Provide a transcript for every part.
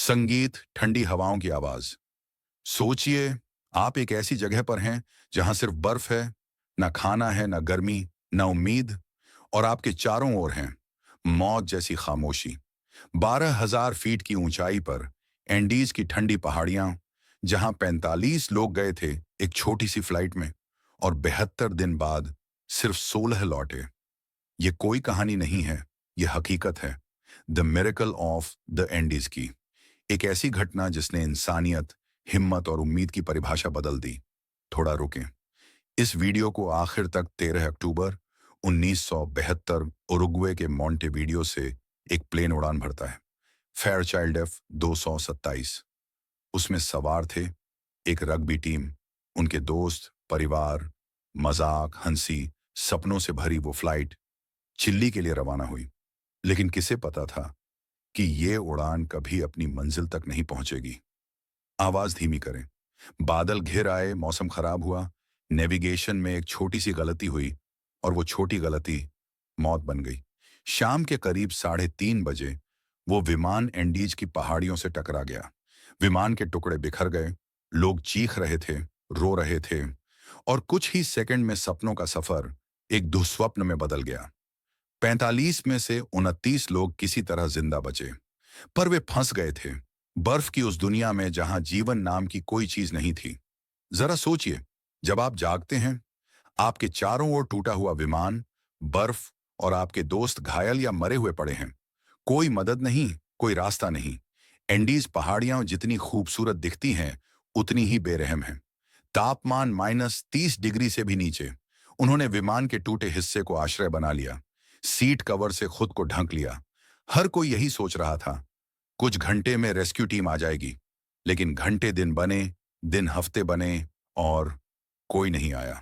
संगीत, ठंडी हवाओं की आवाज। सोचिए, आप एक ऐसी जगह पर हैं जहां सिर्फ बर्फ है, ना खाना है, ना गर्मी, ना उम्मीद, और आपके चारों ओर हैं मौत जैसी खामोशी। 12,000 फीट की ऊंचाई पर एंडीज की ठंडी पहाड़ियां, जहां 45 लोग गए थे एक छोटी सी फ्लाइट में, और 72 दिन बाद सिर्फ 16 लौटे। ये कोई कहानी नहीं है, ये हकीकत है। The miracle of the Andes की एक ऐसी घटना जिसने इंसानियत, हिम्मत और उम्मीद की परिभाषा बदल दी। थोड़ा रुकें। इस वीडियो को आखिर तक 13 अक्टूबर 1972 उरुग्वे के मॉन्टेवीडियो से एक प्लेन उड़ान भरता है। Fairchild F 227। उसमें सवार थे एक रग्बी टीम, उनके दोस्त, परिवार, मजाक, हंसी, सपनों से भरी वो फ्लाइट चिल्ली के लिए रवाना हुई। लेकिन किसे पता था कि ये उड़ान कभी अपनी मंजिल तक नहीं पहुंचेगी। आवाज धीमी करें। बादल घिर आए, मौसम खराब हुआ, नेविगेशन में एक छोटी सी गलती हुई, और वो छोटी गलती मौत बन गई। शाम के करीब 3:30 बजे वो विमान एंडीज की पहाड़ियों से टकरा गया। विमान के टुकड़े बिखर गए, लोग चीख रहे थे, रो रहे थे, और कुछ ही सेकंड में सपनों का सफर एक दुस्वप्न में बदल गया। 45 में से 29 लोग किसी तरह जिंदा बचे, पर वे फंस गए थे बर्फ की उस दुनिया में जहां जीवन नाम की कोई चीज नहीं थी। जरा सोचिए, जब आप जागते हैं, आपके चारों ओर टूटा हुआ विमान, बर्फ, और आपके दोस्त घायल या मरे हुए पड़े हैं। कोई मदद नहीं, कोई रास्ता नहीं। एंडीज पहाड़ियां जितनी खूबसूरत दिखती हैं, उतनी ही बेरहम हैं। तापमान -30 डिग्री से भी नीचे। उन्होंने विमान के टूटे हिस्से को आश्रय बना लिया, सीट कवर से खुद को ढक लिया। हर कोई यही सोच रहा था, कुछ घंटे में रेस्क्यू टीम आ जाएगी। लेकिन घंटे दिन बने, दिन हफ्ते बने, और कोई नहीं आया।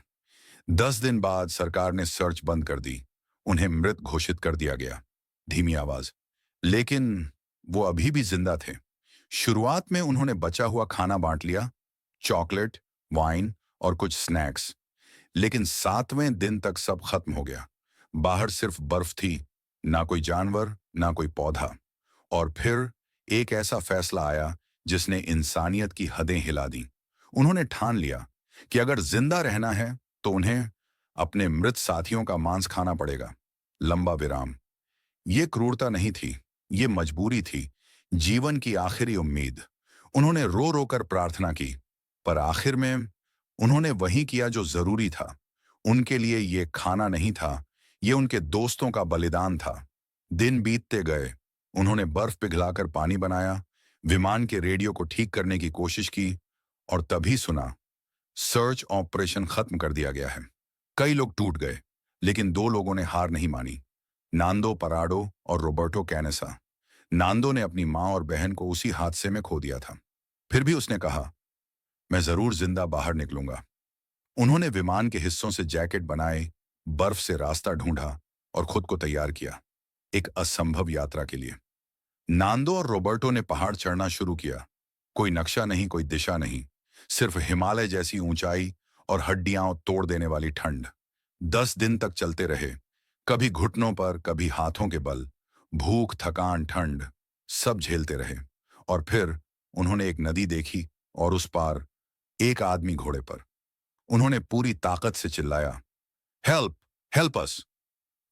10 दिन बाद सरकार ने सर्च बंद कर दी। उन्हें मृत घोषित कर दिया गया। धीमी आवाज। लेकिन वो अभी भी जिंदा थे। शुरुआत में उन्होंने बचा हुआ खाना बांट लिया, चॉकलेट, वाइन और कुछ स्नैक्स। लेकिन 7वें दिन तक सब खत्म हो गया। बाहर सिर्फ बर्फ थी, ना कोई जानवर, ना कोई पौधा। और फिर एक ऐसा फैसला आया जिसने इंसानियत की हदें हिला दी। उन्होंने ठान लिया कि अगर जिंदा रहना है तो उन्हें अपने मृत साथियों का मांस खाना पड़ेगा। लंबा विराम। ये क्रूरता नहीं थी, ये मजबूरी थी, जीवन की आखिरी उम्मीद। उन्होंने रो रो कर प्रार्थना की, पर आखिर में उन्होंने वही किया जो जरूरी था। उनके लिए ये खाना नहीं था, ये उनके दोस्तों का बलिदान था। दिन बीतते गए। उन्होंने बर्फ पिघलाकर पानी बनाया, विमान के रेडियो को ठीक करने की कोशिश की, और तभी सुना, सर्च ऑपरेशन खत्म कर दिया गया है। कई लोग टूट गए, लेकिन 2 लोगों ने हार नहीं मानी, नांदो पराडो और रोबर्टो कैनेसा। नांदो ने अपनी मां और बहन को उसी हादसे में खो दिया था। फिर भी उसने कहा, मैं जरूर जिंदा बाहर निकलूंगा। उन्होंने विमान के हिस्सों से जैकेट बनाए, बर्फ से रास्ता ढूंढा, और खुद को तैयार किया एक असंभव यात्रा के लिए। नांदो और रोबर्टो ने पहाड़ चढ़ना शुरू किया। कोई नक्शा नहीं, कोई दिशा नहीं, सिर्फ हिमालय जैसी ऊंचाई और हड्डियां तोड़ देने वाली ठंड। 10 दिन तक चलते रहे, कभी घुटनों पर, कभी हाथों के बल। भूख, थकान, ठंड, सब झेलते रहे। और फिर उन्होंने एक नदी देखी, और उस पार एक आदमी घोड़े पर। उन्होंने पूरी ताकत से चिल्लाया, हेल्प, हेल्प अस।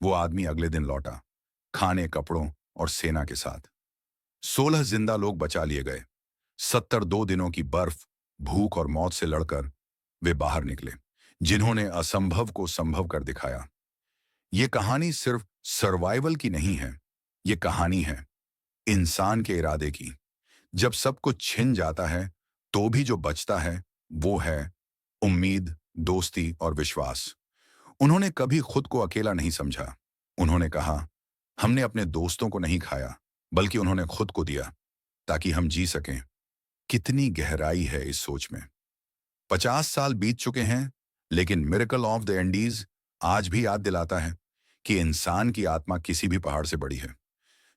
वो आदमी अगले दिन लौटा, खाने, कपड़ों और सेना के साथ। 16 जिंदा लोग बचा लिए गए। 72 दिनों की बर्फ, भूख और मौत से लड़कर वे बाहर निकले, जिन्होंने असंभव को संभव कर दिखाया। ये कहानी सिर्फ सर्वाइवल की नहीं है, ये कहानी है इंसान के इरादे की। जब सब कुछ छिन जाता है, तो भी जो बचता है वो है उम्मीद, दोस्ती और विश्वास। उन्होंने कभी खुद को अकेला नहीं समझा। उन्होंने कहा, हमने अपने दोस्तों को नहीं खाया, बल्कि उन्होंने खुद को दिया ताकि हम जी सकें। कितनी गहराई है इस सोच में। 50 साल बीत चुके हैं, लेकिन मिरेकल ऑफ द एंडीज आज भी याद दिलाता है कि इंसान की आत्मा किसी भी पहाड़ से बड़ी है।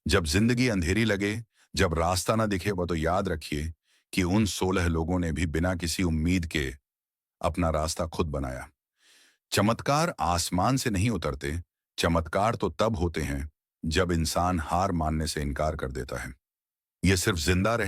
जब जिंदगी अंधेरी लगे, जब रास्ता ना दिखे, वो तो याद रखिए कि उन 16 लोगों ने भी बिना किसी उम्मीद के अपना रास्ता खुद बनाया। चमत्कार आसमान से नहीं उतरते। चमत्कार तो तब होते हैं जब इंसान हार मानने से इनकार कर देता है। ये सिर्फ जिंदा रहे